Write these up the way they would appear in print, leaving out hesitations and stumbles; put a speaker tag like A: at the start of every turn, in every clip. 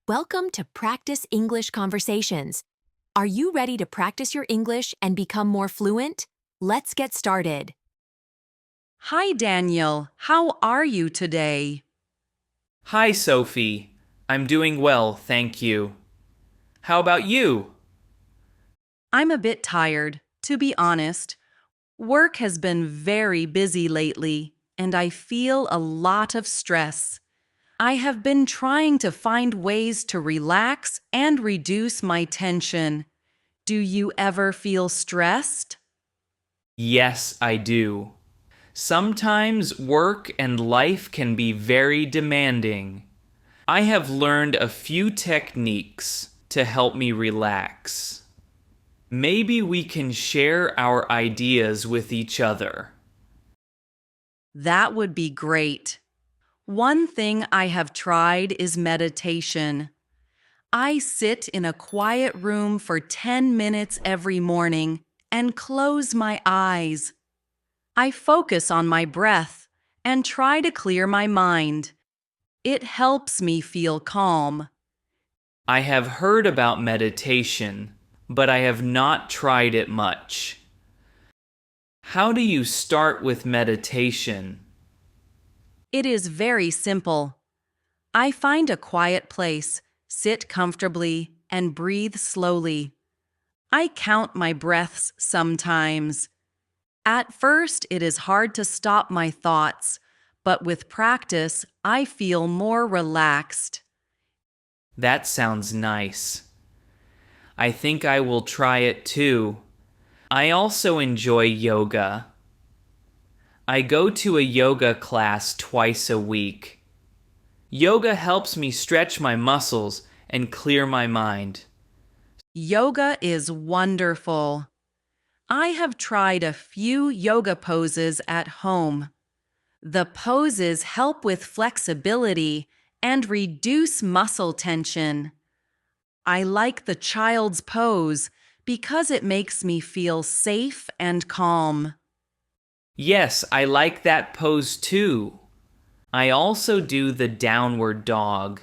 A: Welcome to Practice English Conversations. Are you ready to practice your English and become more fluent? Let's get started.
B: Hi, Daniel. How are you today?
C: Hi, Sophie. I'm doing well, thank you. How about you?
B: I'm a bit tired, to be honest. Work has been very busy lately, and I feel a lot of stress. I have been trying to find ways to relax and reduce my tension. Do you ever feel stressed?
C: Yes, I do. Sometimes work and life can be very demanding. I have learned a few techniques to help me relax. Maybe we can share our ideas with each other.
B: That would be great. One thing I have tried is meditation. I sit in a quiet room for 10 minutes every morning and close my eyes. I focus on my breath and try to clear my mind. It helps me feel calm.
C: I have heard about meditation, but I have not tried it much. How do you start with meditation?
B: It is very simple. I find a quiet place, sit comfortably, and breathe slowly. I count my breaths sometimes. At first, it is hard to stop my thoughts, but with practice, I feel more relaxed.
C: That sounds nice. I think I will try it too. I also enjoy yoga. I go to a yoga class twice a week. Yoga helps me stretch my muscles and clear my mind.
B: Yoga is wonderful. I have tried a few yoga poses at home. The poses help with flexibility and reduce muscle tension. I like the child's pose because it makes me feel safe and calm.
C: Yes, I like that pose too. I also do the downward dog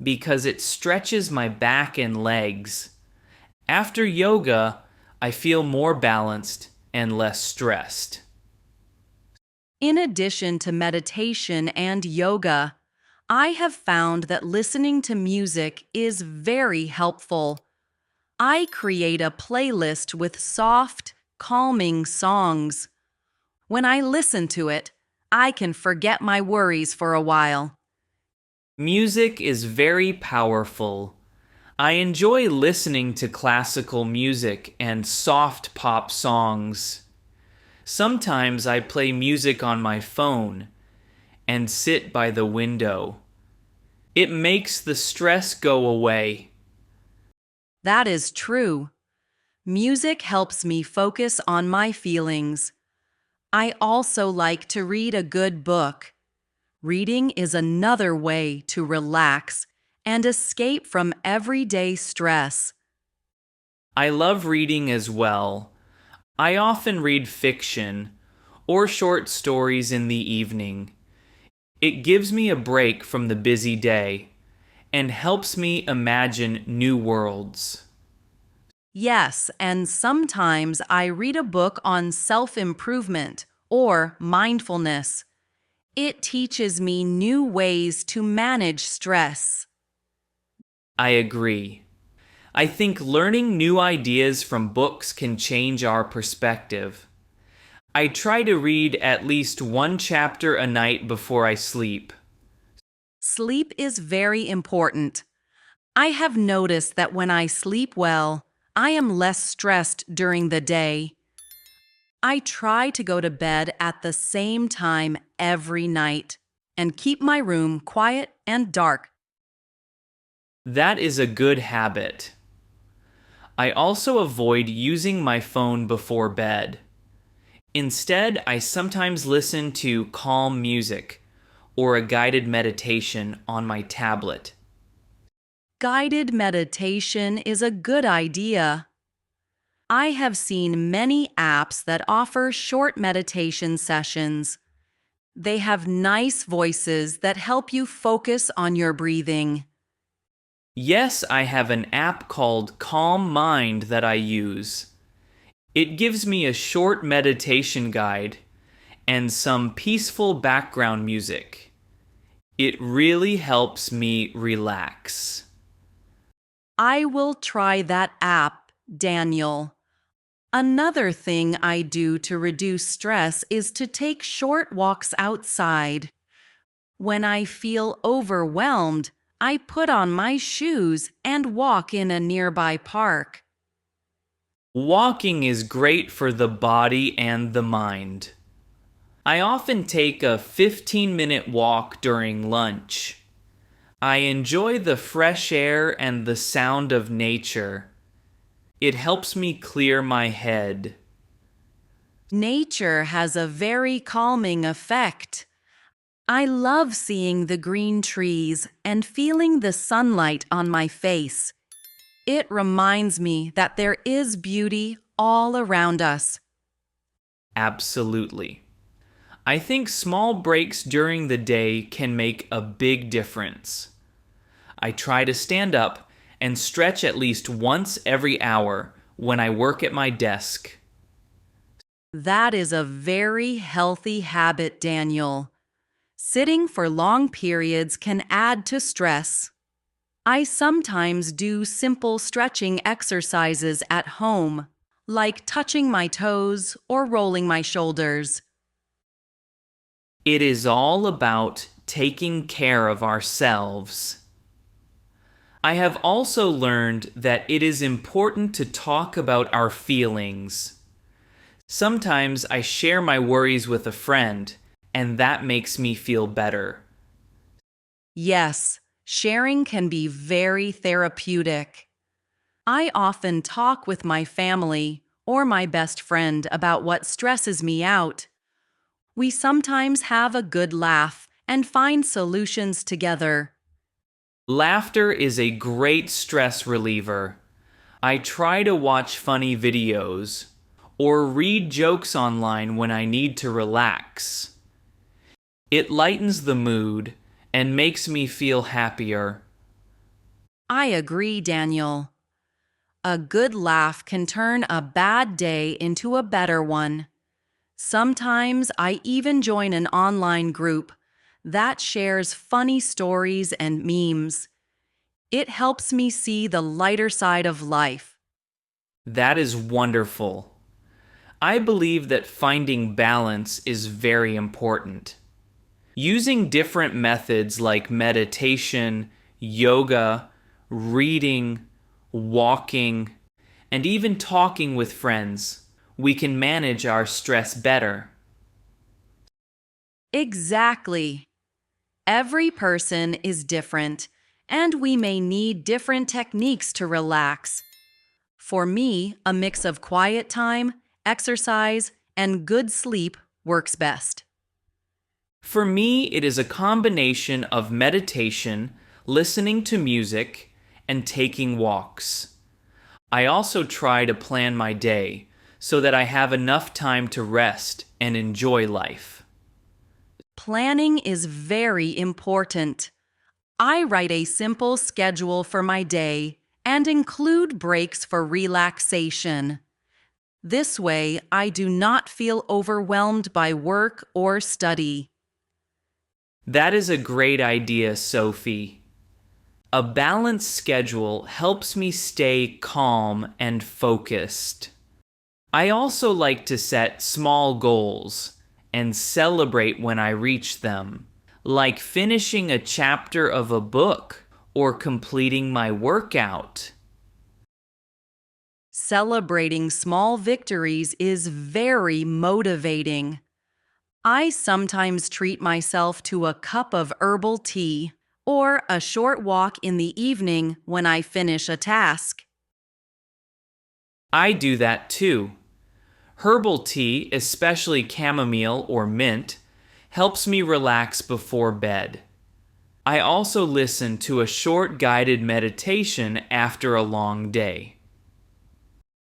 C: because it stretches my back and legs. After yoga, I feel more balanced and less stressed.
B: In addition to meditation and yoga, I have found that listening to music is very helpful. I create a playlist with soft, calming songs. When I listen to it, I can forget my worries for a while.
C: Music is very powerful. I enjoy listening to classical music and soft pop songs. Sometimes I play music on my phone and sit by the window. It makes the stress go away.
B: That is true. Music helps me focus on my feelings. I also like to read a good book. Reading is another way to relax and escape from everyday stress.
C: I love reading as well. I often read fiction or short stories in the evening. It gives me a break from the busy day and helps me imagine new worlds.
B: Yes, and sometimes I read a book on self-improvement or mindfulness. It teaches me new ways to manage stress.
C: I agree. I think learning new ideas from books can change our perspective. I try to read at least one chapter a night before I sleep.
B: Sleep is very important. I have noticed that when I sleep well, I am less stressed during the day. I try to go to bed at the same time every night and keep my room quiet and dark.
C: That is a good habit. I also avoid using my phone before bed. Instead, I sometimes listen to calm music or a guided meditation on my tablet.
B: Guided meditation is a good idea. I have seen many apps that offer short meditation sessions. They have nice voices that help you focus on your breathing.
C: Yes, I have an app called Calm Mind that I use. It gives me a short meditation guide and some peaceful background music. It really helps me relax.
B: I will try that app, Daniel. Another thing I do to reduce stress is to take short walks outside. When I feel overwhelmed, I put on my shoes and walk in a nearby park.
C: Walking is great for the body and the mind. I often take a 15-minute walk during lunch. I enjoy the fresh air and the sound of nature. It helps me clear my head.
B: Nature has a very calming effect. I love seeing the green trees and feeling the sunlight on my face. It reminds me that there is beauty all around us.
C: Absolutely. I think small breaks during the day can make a big difference. I try to stand up and stretch at least once every hour when I work at my desk.
B: That is a very healthy habit, Daniel. Sitting for long periods can add to stress. I sometimes do simple stretching exercises at home, like touching my toes or rolling my shoulders.
C: It is all about taking care of ourselves. I have also learned that it is important to talk about our feelings. Sometimes I share my worries with a friend, and that makes me feel better.
B: Yes, sharing can be very therapeutic. I often talk with my family or my best friend about what stresses me out. We sometimes have a good laugh and find solutions together.
C: Laughter is a great stress reliever. I try to watch funny videos or read jokes online when I need to relax. It lightens the mood and makes me feel happier.
B: I agree, Daniel. A good laugh can turn a bad day into a better one. Sometimes I even join an online group that shares funny stories and memes. It helps me see the lighter side of life.
C: That is wonderful. I believe that finding balance is very important. Using different methods like meditation, yoga, reading, walking, and even talking with friends, we can manage our stress better.
B: Exactly. Every person is different, and we may need different techniques to relax. For me, a mix of quiet time, exercise, and good sleep works best.
C: For me, it is a combination of meditation, listening to music, and taking walks. I also try to plan my day so that I have enough time to rest and enjoy life.
B: Planning is very important. I write a simple schedule for my day and include breaks for relaxation. This way, I do not feel overwhelmed by work or study.
C: That is a great idea, Sophie. A balanced schedule helps me stay calm and focused. I also like to set small goals and celebrate when I reach them, like finishing a chapter of a book or completing my workout.
B: Celebrating small victories is very motivating. I sometimes treat myself to a cup of herbal tea or a short walk in the evening when I finish a task.
C: I do that too. Herbal tea, especially chamomile or mint, helps me relax before bed. I also listen to a short guided meditation after a long day.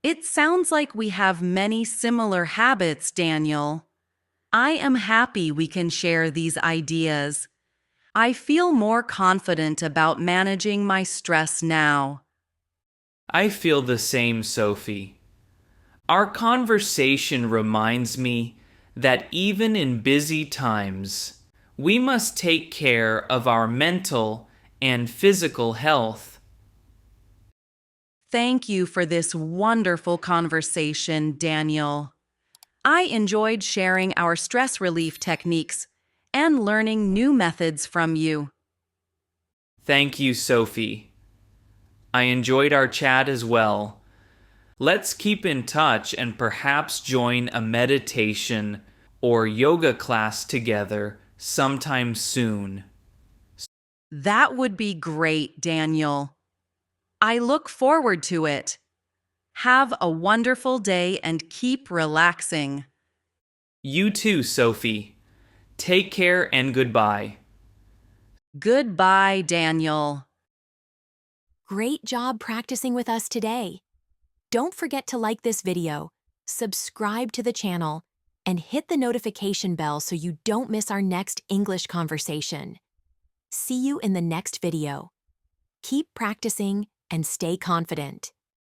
B: It sounds like we have many similar habits, Daniel. I am happy we can share these ideas. I feel more confident about managing my stress now.
C: I feel the same, Sophie. Our conversation reminds me that even in busy times, we must take care of our mental and physical health.
B: Thank you for this wonderful conversation, Daniel. I enjoyed sharing our stress relief techniques and learning new methods from you.
C: Thank you, Sophie. I enjoyed our chat as well. Let's keep in touch and perhaps join a meditation or yoga class together sometime soon.
B: That would be great, Daniel. I look forward to it. Have a wonderful day and keep relaxing.
C: You too, Sophie. Take care and goodbye.
B: Goodbye, Daniel.
A: Great job practicing with us today. Don't forget to like this video, subscribe to the channel, and hit the notification bell so you don't miss our next English conversation. See you in the next video. Keep practicing and stay confident.